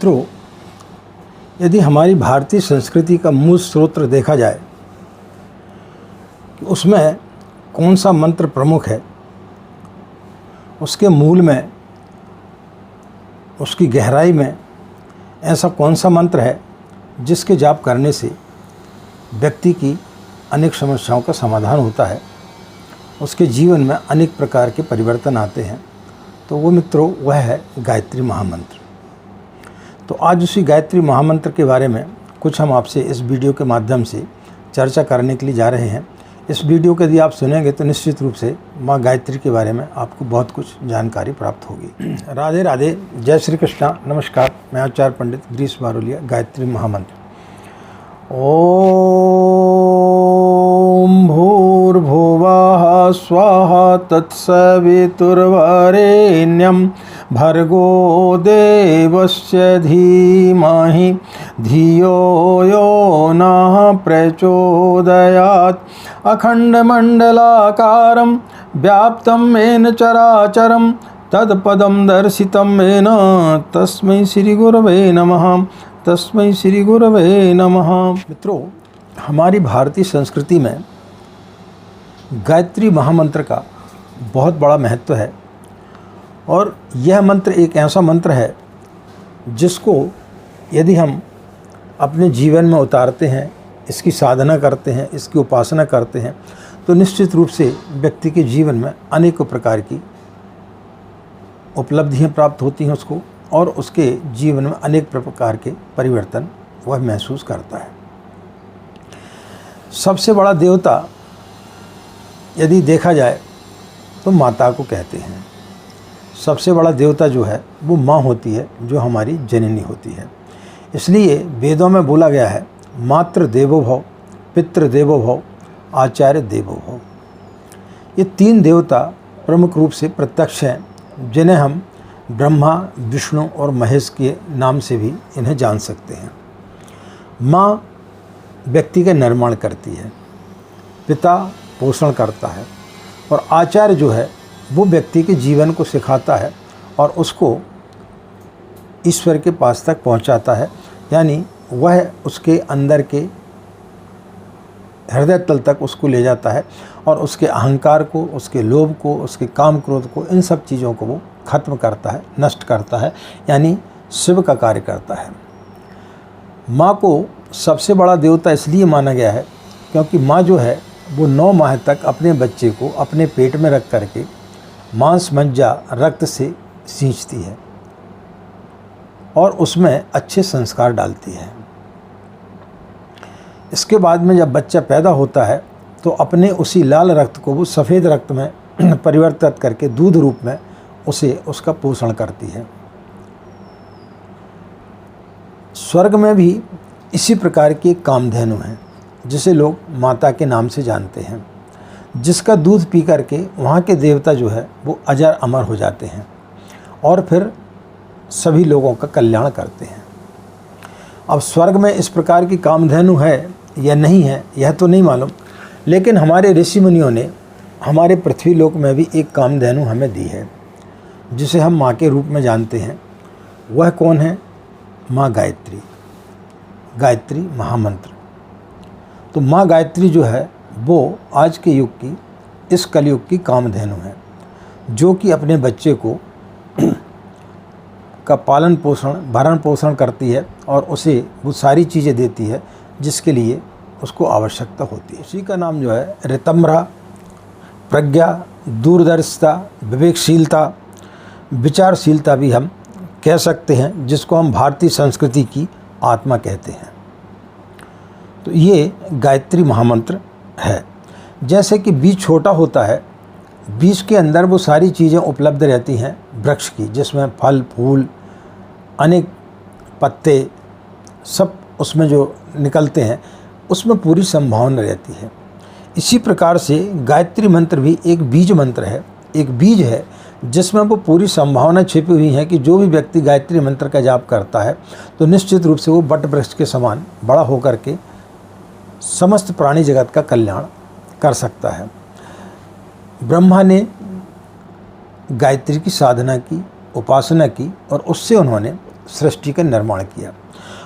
मित्रों, यदि हमारी भारतीय संस्कृति का मूल स्रोत देखा जाए कि उसमें कौन सा मंत्र प्रमुख है, उसके मूल में, उसकी गहराई में ऐसा कौन सा मंत्र है जिसके जाप करने से व्यक्ति की अनेक समस्याओं का समाधान होता है, उसके जीवन में अनेक प्रकार के परिवर्तन आते हैं, तो वो मित्रों वह है गायत्री महामंत्र। तो आज उसी गायत्री महामंत्र के बारे में कुछ हम आपसे इस वीडियो के माध्यम से चर्चा करने के लिए जा रहे हैं। इस वीडियो को यदि आप सुनेंगे तो निश्चित रूप से माँ गायत्री के बारे में आपको बहुत कुछ जानकारी प्राप्त होगी। राधे राधे, जय श्री कृष्णा, नमस्कार। मैं आचार्य पंडित गिरीश बारोलिया। गायत्री महामंत्र। ओम भूर्भुवः स्वाहा तत्सवितुर्वरेण्यं भर्गो देवस्य धीमहि धियो यो नः प्रचोदयात्। अखण्डमण्डलाकारं व्याप्तं येन चराचरं तत्पदं दर्शितं येन तस्मै श्रीगुरवे नमः। तस्मै श्री गुरवे नमः। मित्रों, हमारी भारतीय संस्कृति में गायत्री महामंत्र का बहुत बड़ा महत्व है और यह मंत्र एक ऐसा मंत्र है जिसको यदि हम अपने जीवन में उतारते हैं, इसकी साधना करते हैं, इसकी उपासना करते हैं, तो निश्चित रूप से व्यक्ति के जीवन में अनेकों प्रकार की उपलब्धियां प्राप्त होती हैं उसको, और उसके जीवन में अनेक प्रकार के परिवर्तन वह महसूस करता है। सबसे बड़ा देवता यदि देखा जाए तो माता को कहते हैं। सबसे बड़ा देवता जो है वो माँ होती है, जो हमारी जननी होती है। इसलिए वेदों में बोला गया है, मातृ देवो भव, पितृ देवो भव, आचार्य देवो भव। ये तीन देवता प्रमुख रूप से प्रत्यक्ष हैं, जिन्हें हम ब्रह्मा, विष्णु और महेश के नाम से भी इन्हें जान सकते हैं। माँ व्यक्ति का निर्माण करती है, पिता पोषण करता है, और आचार्य जो है वो व्यक्ति के जीवन को सिखाता है और उसको ईश्वर के पास तक पहुंचाता है। यानी वह उसके अंदर के हृदय तल तक उसको ले जाता है और उसके अहंकार को, उसके लोभ को, उसके काम क्रोध को, इन सब चीज़ों को वो खत्म करता है, नष्ट करता है, यानी शिव का कार्य करता है। माँ को सबसे बड़ा देवता इसलिए माना गया है क्योंकि माँ जो है वो 9 माह तक अपने बच्चे को अपने पेट में रख करके मांस, मज्जा, रक्त से सींचती है और उसमें अच्छे संस्कार डालती है। इसके बाद में जब बच्चा पैदा होता है तो अपने उसी लाल रक्त को वो सफ़ेद रक्त में परिवर्तित करके दूध रूप में उसे उसका पोषण करती है। स्वर्ग में भी इसी प्रकार की एक कामधेनु है जिसे लोग माता के नाम से जानते हैं, जिसका दूध पी करके वहाँ के देवता जो है वो अजर अमर हो जाते हैं और फिर सभी लोगों का कल्याण करते हैं। अब स्वर्ग में इस प्रकार की कामधेनु है या नहीं है यह तो नहीं मालूम, लेकिन हमारे ऋषि मुनियों ने हमारे पृथ्वी लोक में भी एक कामधेनु हमें दी है जिसे हम माँ के रूप में जानते हैं। वह कौन है? माँ गायत्री, गायत्री महामंत्र। तो माँ गायत्री जो है वो आज के युग की, इस कलयुग की कामधेनु है, जो कि अपने बच्चे को का पालन पोषण, भरण पोषण करती है और उसे वो सारी चीज़ें देती है जिसके लिए उसको आवश्यकता होती है। उसी का नाम जो है ऋतम्भरा, प्रज्ञा, दूरदर्शिता, विवेकशीलता, विचारशीलता भी हम कह सकते हैं, जिसको हम भारतीय संस्कृति की आत्मा कहते हैं। तो ये गायत्री महामंत्र है। जैसे कि बीज छोटा होता है, बीज के अंदर वो सारी चीज़ें उपलब्ध रहती हैं वृक्ष की, जिसमें फल, फूल, अनेक पत्ते सब उसमें जो निकलते हैं, उसमें पूरी संभावना रहती है। इसी प्रकार से गायत्री मंत्र भी एक बीज मंत्र है, एक बीज है जिसमें वो पूरी संभावना छिपी हुई है कि जो भी व्यक्ति गायत्री मंत्र का जाप करता है तो निश्चित रूप से वो वट वृक्ष के समान बड़ा होकर के समस्त प्राणी जगत का कल्याण कर सकता है। ब्रह्मा ने गायत्री की साधना की, उपासना की और उससे उन्होंने सृष्टि का निर्माण किया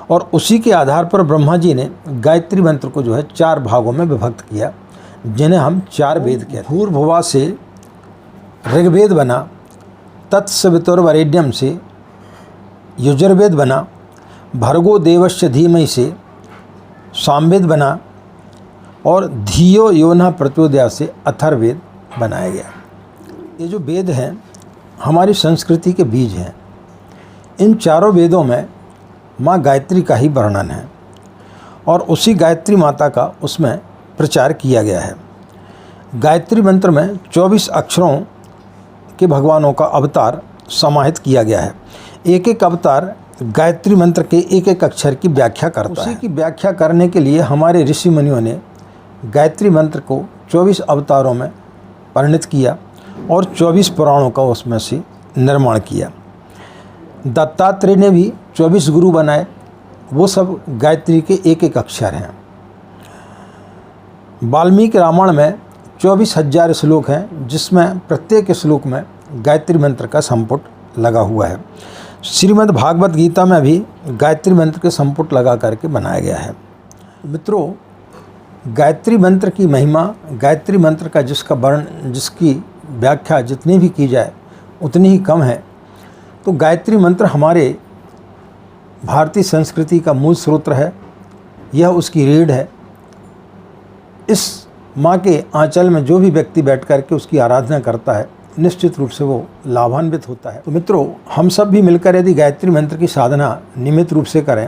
और उसी के आधार पर ब्रह्मा जी ने गायत्री मंत्र को जो है 4 भागों में विभक्त किया, जिन्हें हम 4 वेद कहते हैं। भूर्भुवा से ऋग्वेद बना, तत्सवितुर्वरेण्यम से यजुर्वेद बना, भर्गो देवस्य धीमहि से सामवेद बना और धियो योना प्रचोदया से अथर्ववेद बनाया गया। ये जो वेद हैं हमारी संस्कृति के बीज हैं। इन चारों वेदों में माँ गायत्री का ही वर्णन है और उसी गायत्री माता का उसमें प्रचार किया गया है। गायत्री मंत्र में 24 अक्षरों के भगवानों का अवतार समाहित किया गया है। एक एक अवतार गायत्री मंत्र के एक एक अक्षर की व्याख्या करता है। उसी की व्याख्या करने के लिए हमारे ऋषि मुनियों ने गायत्री मंत्र को 24 अवतारों में परिणित किया और 24 पुराणों का उसमें से निर्माण किया। दत्तात्रेय ने भी 24 गुरु बनाए, वो सब गायत्री के एक एक अक्षर हैं। वाल्मीकि रामायण में 24,000 श्लोक हैं, जिसमें प्रत्येक श्लोक में गायत्री मंत्र का संपुट लगा हुआ है। श्रीमद् भागवत गीता में भी गायत्री मंत्र के संपुट लगा करके बनाया गया है। मित्रों, गायत्री मंत्र की महिमा, गायत्री मंत्र का जिसकी व्याख्या जितनी भी की जाए उतनी ही कम है। तो गायत्री मंत्र हमारे भारतीय संस्कृति का मूल स्रोत है, यह उसकी रीढ़ है। इस माँ के आंचल में जो भी व्यक्ति बैठ कर के उसकी आराधना करता है, निश्चित रूप से वो लाभान्वित होता है। तो मित्रों, हम सब भी मिलकर यदि गायत्री मंत्र की साधना नियमित रूप से करें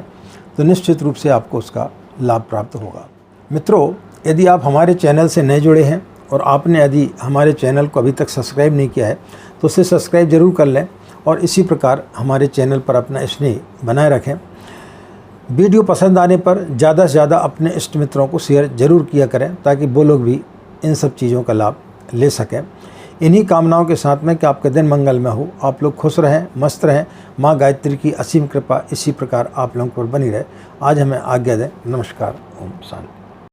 तो निश्चित रूप से आपको उसका लाभ प्राप्त होगा। मित्रों, यदि आप हमारे चैनल से नए जुड़े हैं और आपने यदि हमारे चैनल को अभी तक सब्सक्राइब नहीं किया है तो उसे सब्सक्राइब जरूर कर लें और इसी प्रकार हमारे चैनल पर अपना स्नेह बनाए रखें। वीडियो पसंद आने पर ज़्यादा से ज़्यादा अपने इष्ट मित्रों को शेयर जरूर किया करें ताकि वो लोग भी इन सब चीज़ों का लाभ ले सकें। इन्हीं कामनाओं के साथ में कि आपका दिन मंगलमय हो, आप लोग खुश रहें, मस्त रहें। माँ गायत्री की असीम कृपा इसी प्रकार आप लोगों पर बनी रहे। आज हमें आज्ञा दें। नमस्कार। ओम शांति।